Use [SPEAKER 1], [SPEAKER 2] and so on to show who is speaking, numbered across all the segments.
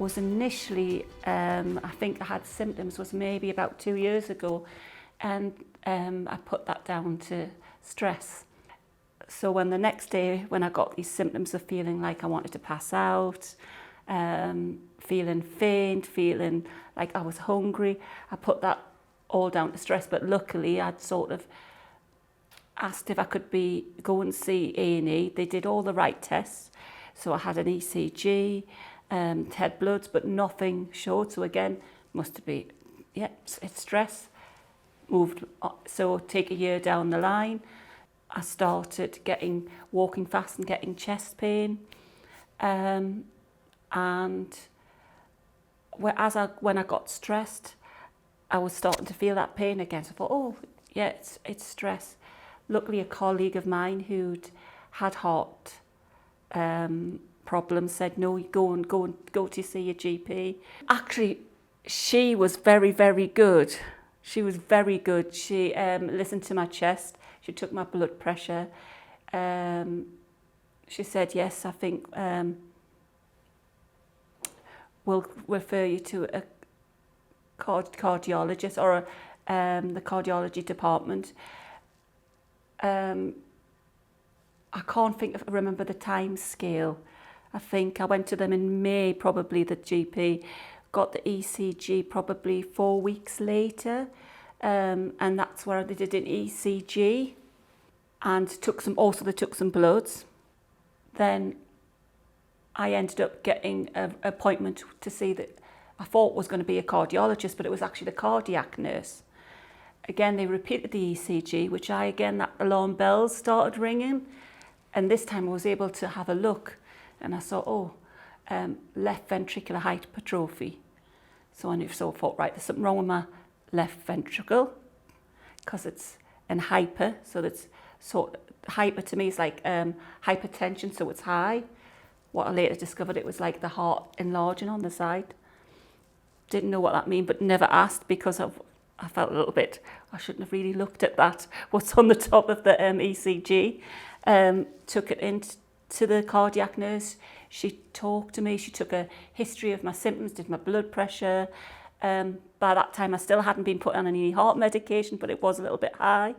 [SPEAKER 1] was initially, I think I had symptoms was maybe about 2 years ago, and I put that down to stress. So when the next day, when I got these symptoms of feeling like I wanted to pass out, feeling faint, feeling like I was hungry, I put that all down to stress. But luckily I'd sort of asked if I could go and see A&E. They did all the right tests. So I had an ECG, had bloods, but nothing showed. So again, must be, yeah, it's stress. Moved, so take a year down the line, I started walking fast and getting chest pain. And when I got stressed, I was starting to feel that pain again. So I thought, oh, yeah, it's stress. Luckily, a colleague of mine who'd had heart problems said, no, go to see your GP. Actually, she was very, very good. She was very good. She listened to my chest. She took my blood pressure. She said, yes, I think we'll refer you to a cardiologist or the cardiology department. I can't remember the time scale. I think I went to them in May, probably the GP, got the ECG probably 4 weeks later. And that's where they did an ECG and they took some bloods. Then I ended up getting an appointment to see that I thought was going to be a cardiologist, but it was actually the cardiac nurse. Again, they repeated the ECG, which that alarm bells started ringing. And this time I was able to have a look and I saw, left ventricular hypertrophy. So I thought, right, there's something wrong with my left ventricle because it's in hyper. So that's hyper to me is like hypertension, so it's high. What I later discovered, it was like the heart enlarging on the side. Didn't know what that meant, but never asked because I felt a little bit, I shouldn't have really looked at that, what's on the top of the ECG. Took it in to the cardiac nurse. She talked to me, she took a history of my symptoms, did my blood pressure. By that time, I still hadn't been put on any heart medication, but it was a little bit high.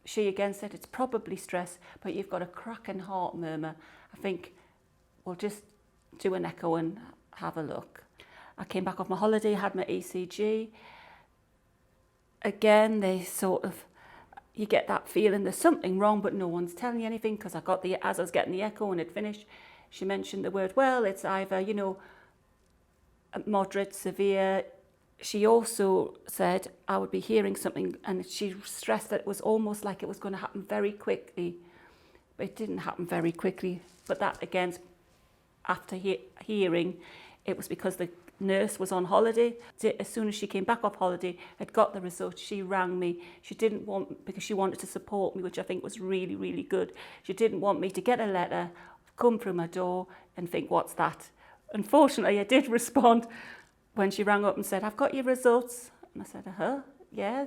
[SPEAKER 1] She again said, it's probably stress, but you've got a cracking heart murmur. I think we'll just do an echo and have a look. I came back off my holiday, had my ECG. Again, you get that feeling there's something wrong, but no one's telling you anything, because as I was getting the echo and it finished, she mentioned the word, well, it's either, moderate, severe. She also said I would be hearing something, and she stressed that it was almost like it was going to happen very quickly. But it didn't happen very quickly. But that, again, after hearing, it was because the nurse was on holiday. As soon as she came back off holiday, had got the results, she rang me. Because she wanted to support me, which I think was really, really good. She didn't want me to get a letter, come through my door and think, what's that? Unfortunately, I did respond when she rang up and said, I've got your results. And I said, yeah.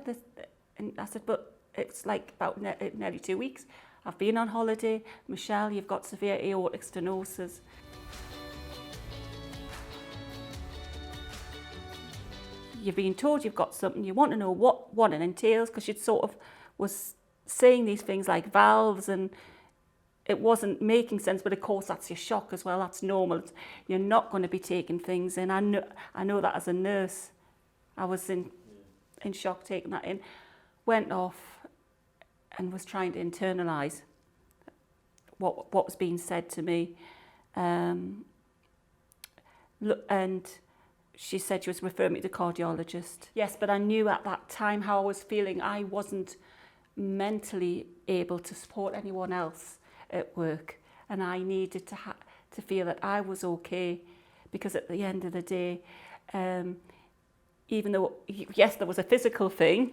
[SPEAKER 1] And I said, but it's like about nearly 2 weeks. I've been on holiday. Michele, you've got severe aortic stenosis. You've been told you've got something. You want to know what it entails, because she sort of was saying these things like valves, and it wasn't making sense. But of course, that's your shock as well. That's normal. You're not going to be taking things in. I know that as a nurse, I was in shock taking that in. Went off and was trying to internalise what was being said to me. And she said she was referring me to the cardiologist. Yes, but I knew at that time how I was feeling. I wasn't mentally able to support anyone else at work, and I needed to feel that I was okay, because at the end of the day, even though, yes, there was a physical thing,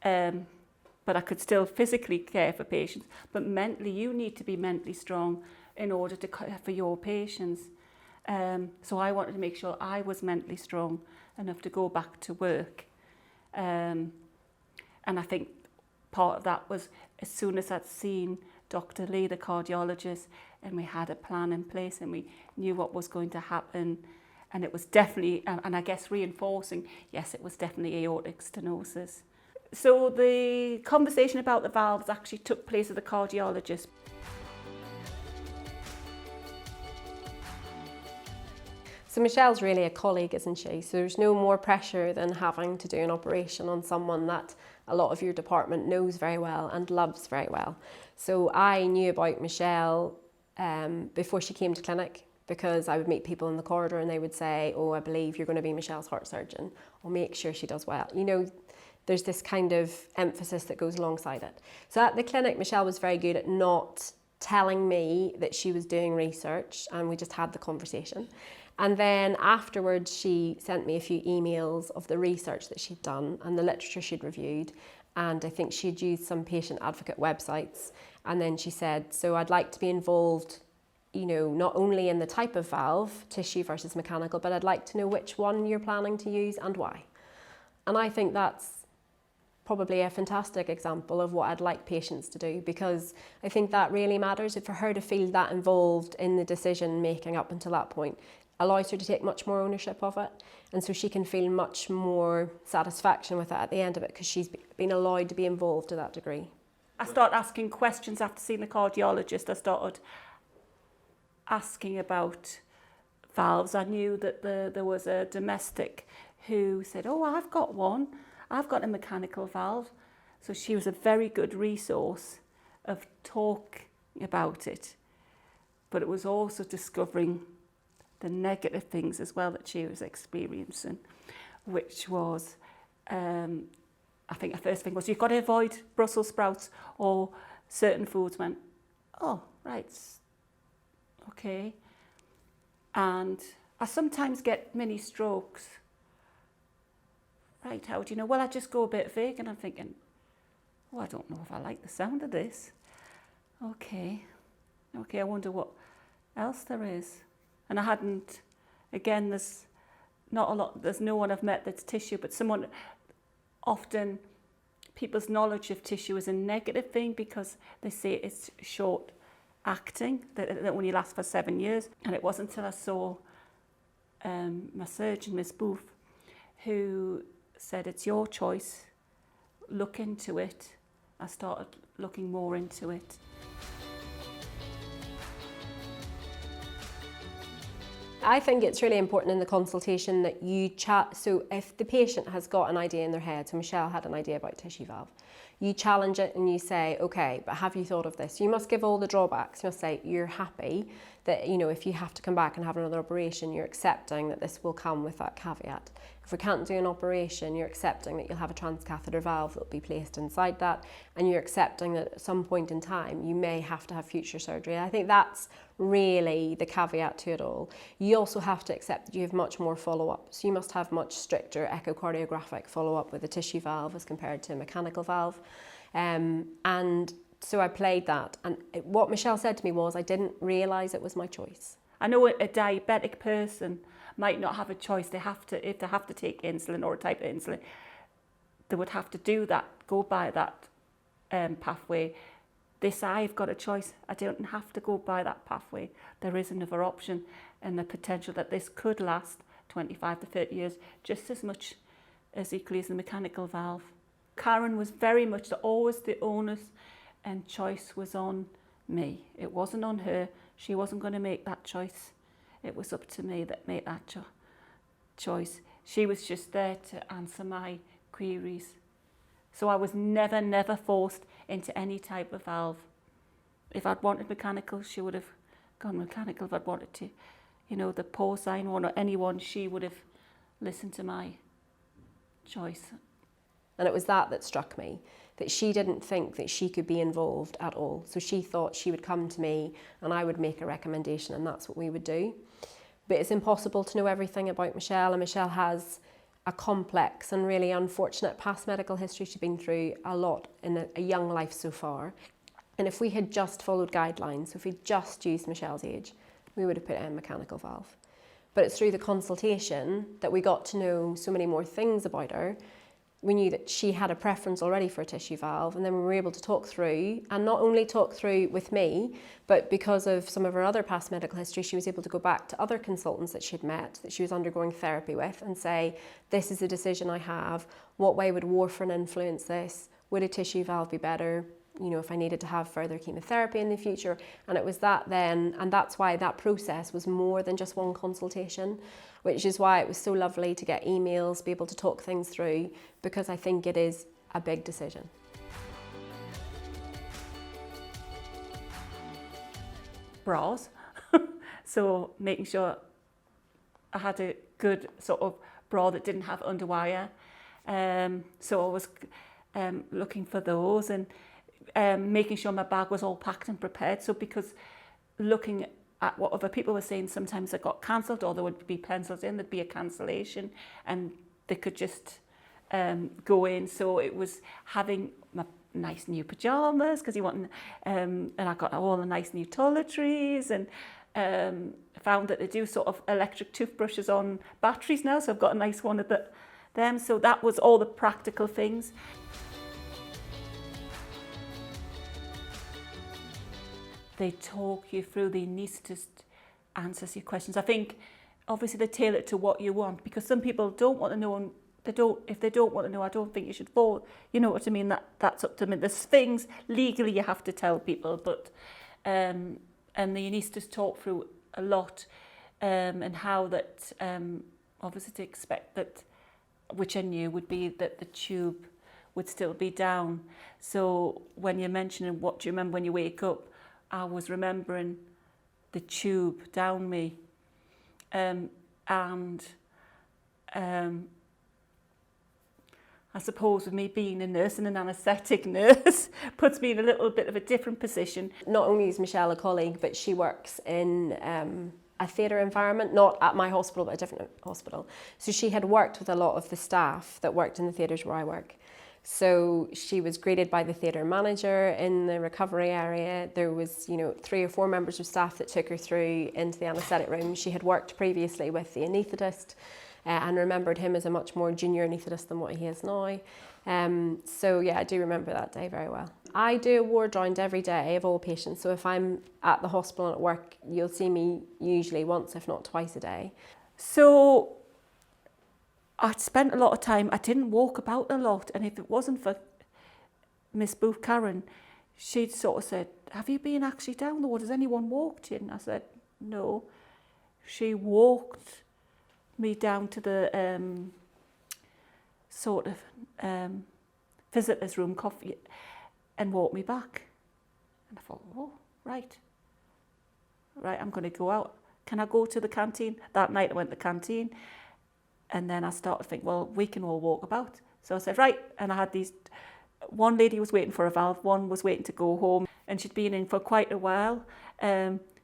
[SPEAKER 1] but I could still physically care for patients, but mentally, you need to be mentally strong in order to care for your patients. So I wanted to make sure I was mentally strong enough to go back to work. And I think part of that was, as soon as I'd seen Dr. Lee, the cardiologist, and we had a plan in place and we knew what was going to happen. And it was definitely, and I guess reinforcing, yes, it was definitely aortic stenosis. So the conversation about the valves actually took place with the cardiologist.
[SPEAKER 2] So Michele's really a colleague, isn't she? So there's no more pressure than having to do an operation on someone that a lot of your department knows very well and loves very well. So I knew about Michele before she came to clinic, because I would meet people in the corridor and they would say, oh, I believe you're going to be Michele's heart surgeon. I'll make sure she does well. You know, there's this kind of emphasis that goes alongside it. So at the clinic, Michele was very good at not telling me that she was doing research, and we just had the conversation. And then afterwards, she sent me a few emails of the research that she'd done and the literature she'd reviewed. And I think she'd used some patient advocate websites. And then she said, so I'd like to be involved, you know, not only in the type of valve, tissue versus mechanical, but I'd like to know which one you're planning to use and why. And I think that's probably a fantastic example of what I'd like patients to do, because I think that really matters. For her to feel that involved in the decision making up until that point allows her to take much more ownership of it, and so she can feel much more satisfaction with it at the end of it, because she's been allowed to be involved to that degree.
[SPEAKER 1] I started asking questions after seeing the cardiologist. I started asking about valves. I knew that there was a domestic who said, oh, I've got one. I've got a mechanical valve. So she was a very good resource of talking about it. But it was also discovering the negative things as well that she was experiencing, which was, I think the first thing was, you've got to avoid Brussels sprouts or certain foods. Went, oh, right, okay. And I sometimes get mini strokes. Right, how do you know? Well, I just go a bit vague, and I'm thinking, oh, I don't know if I like the sound of this. Okay, I wonder what else there is. And I hadn't, again, there's no one I've met that's tissue, but someone, often people's knowledge of tissue is a negative thing because they say it's short acting, that it only lasts for 7 years. And it wasn't until I saw my surgeon, Miss Booth, who said, it's your choice, look into it. I started looking more into it.
[SPEAKER 2] I think it's really important in the consultation that you chat. So if the patient has got an idea in their head, so Michele had an idea about tissue valve, you challenge it and you say, okay, but have you thought of this? You must give all the drawbacks. You must say you're happy that, you know, if you have to come back and have another operation, you're accepting that this will come with that caveat. If we can't do an operation, you're accepting that you'll have a transcatheter valve that will be placed inside that, and you're accepting that at some point in time you may have to have future surgery. I think that's really the caveat to it all. You also have to accept that you have much more follow-up. So you must have much stricter echocardiographic follow-up with a tissue valve as compared to a mechanical valve. And so I played that. And what Michele said to me was, I didn't realise it was my choice.
[SPEAKER 1] I know a diabetic person might not have a choice. They have to, if they have to take insulin or a type of insulin, they would have to do that, go by that pathway. This, I've got a choice. I don't have to go by that pathway. There is another option, and the potential that this could last 25 to 30 years, just as much as equally as the mechanical valve. Karen was very much always the onus, and choice was on me. It wasn't on her. She wasn't going to make that choice. It was up to me that made that choice. She was just there to answer my queries. So I was never forced into any type of valve. If I'd wanted mechanical, she would have gone mechanical. If I'd wanted to, you know, the porcine one or any one, she would have listened to my choice.
[SPEAKER 2] And it was that struck me, that she didn't think that she could be involved at all. So she thought she would come to me and I would make a recommendation, and that's what we would do. But it's impossible to know everything about Michele, and Michele has a complex and really unfortunate past medical history. She's been through a lot in a young life so far. And if we had just followed guidelines, if we just used Michele's age, we would have put in a mechanical valve. But it's through the consultation that we got to know so many more things about her, we knew that she had a preference already for a tissue valve, and then we were able to talk through, and not only talk through with me, but because of some of her other past medical history, she was able to go back to other consultants that she'd met, that she was undergoing therapy with, and say, this is the decision I have, what way would warfarin influence this, would a tissue valve be better, you know, if I needed to have further chemotherapy in the future. And it was that then, and that's why that process was more than just one consultation, which is why it was so lovely to get emails, be able to talk things through, because I think it is a big decision.
[SPEAKER 1] Bras. So making sure I had a good sort of bra that didn't have underwire. So I was looking for those, and making sure my bag was all packed and prepared. So because looking at what other people were saying, sometimes it got cancelled, or there would be pencils in, there'd be a cancellation, and they could just go in. So it was having my nice new pyjamas, because you want, and I got all the nice new toiletries, and found that they do sort of electric toothbrushes on batteries now, so I've got a nice one of them. So that was all the practical things. They talk you through, the anaesthetist answers your questions. I think obviously they tailor it to what you want, because some people don't want to know, and if they don't want to know, I don't think you should fall. You know what I mean? That's up to me. There's things legally you have to tell people, but and the anaesthetist talk through a lot, and how that obviously to expect that, which I knew would be that the tube would still be down. So when you're mentioning what do you remember when you wake up, I was remembering the tube down me, and I suppose with me being a nurse and an anaesthetic nurse puts me in a little bit of a different position.
[SPEAKER 2] Not only is Michele a colleague, but she works in a theatre environment, not at my hospital, but a different hospital. So she had worked with a lot of the staff that worked in the theatres where I work. So she was greeted by the theatre manager in the recovery area. There was, 3 or 4 members of staff that took her through into the anaesthetic room. She had worked previously with the anaesthetist and remembered him as a much more junior anaesthetist than what he is now. So yeah, I do remember that day very well. I do a ward round every day of all patients. So if I'm at the hospital and at work, you'll see me usually once, if not twice a day.
[SPEAKER 1] So I'd spent a lot of time, I didn't walk about a lot, and if it wasn't for Miss Booth Karen, she'd sort of said, have you been actually down the ward? Has anyone walked in? I said, no. She walked me down to the sort of visitor's room coffee and walked me back. And I thought, oh, right, I'm going to go out. Can I go to the canteen? That night I went to the canteen. And then I started to think, well, we can all walk about. So I said, right. And I had one lady was waiting for a valve, one was waiting to go home, and she'd been in for quite a while.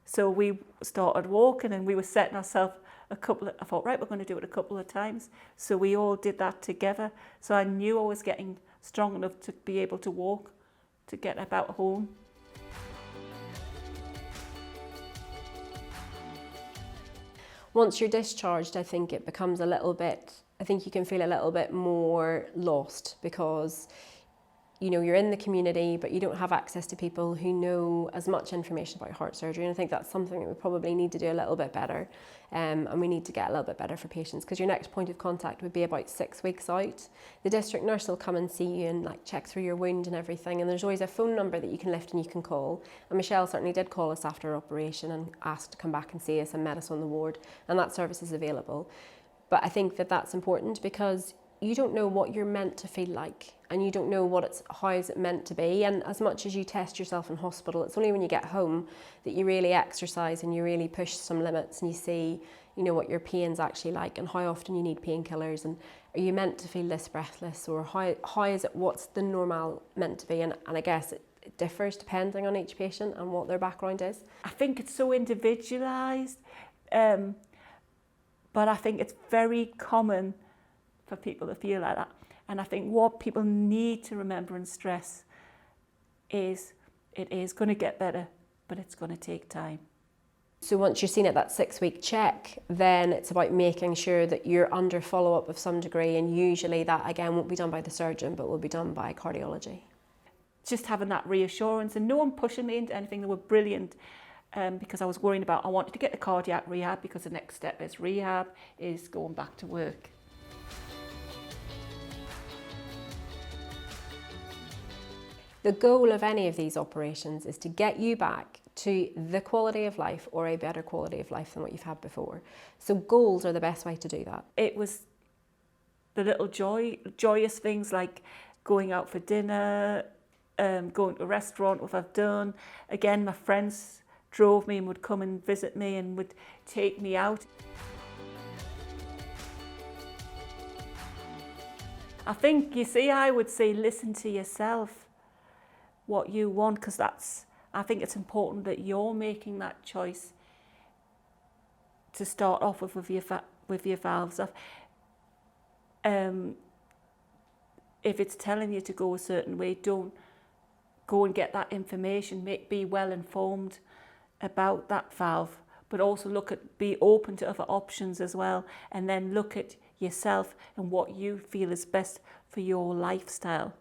[SPEAKER 1] So we started walking, and we were setting ourselves I thought, right, we're going to do it a couple of times. So we all did that together. So I knew I was getting strong enough to be able to walk, to get about home.
[SPEAKER 2] Once you're discharged, I think it becomes I think you can feel a little bit more lost, because you're in the community, but you don't have access to people who know as much information about heart surgery. And I think that's something that we probably need to do a little bit better. And we need to get a little bit better for patients, because your next point of contact would be about 6 weeks out. The district nurse will come and see you and check through your wound and everything. And there's always a phone number that you can lift and you can call. And Michele certainly did call us after her operation and asked to come back and see us and met us on the ward. And that service is available. But I think that that's important, because you don't know what you're meant to feel like, and you don't know how is it meant to be. And as much as you test yourself in hospital, it's only when you get home that you really exercise and you really push some limits, and you see, what your pain's actually like, and how often you need painkillers, and are you meant to feel this breathless, or how is it, what's the normal meant to be? And I guess it differs depending on each patient and what their background is.
[SPEAKER 1] I think it's so individualised, but I think it's very common for people to feel like that. And I think what people need to remember and stress is it is going to get better, but it's going to take time.
[SPEAKER 2] So once you're seen at that 6-week check, then it's about making sure that you're under follow-up of some degree, and usually that again won't be done by the surgeon but will be done by cardiology.
[SPEAKER 1] Just having that reassurance and no one pushing me into anything. They were brilliant, because I was worrying about, I wanted to get the cardiac rehab because the next step is rehab, is going back to work.
[SPEAKER 2] The goal of any of these operations is to get you back to the quality of life or a better quality of life than what you've had before. So goals are the best way to do that.
[SPEAKER 1] It was the little joyous things like going out for dinner, going to a restaurant, if I've done. Again, my friends drove me and would come and visit me and would take me out. I think, you see, I would say listen to yourself, what you want, because I think it's important that you're making that choice to start off with your valves. If it's telling you to go a certain way, don't go and get that information. Be well informed about that valve, but also be open to other options as well, and then look at yourself and what you feel is best for your lifestyle.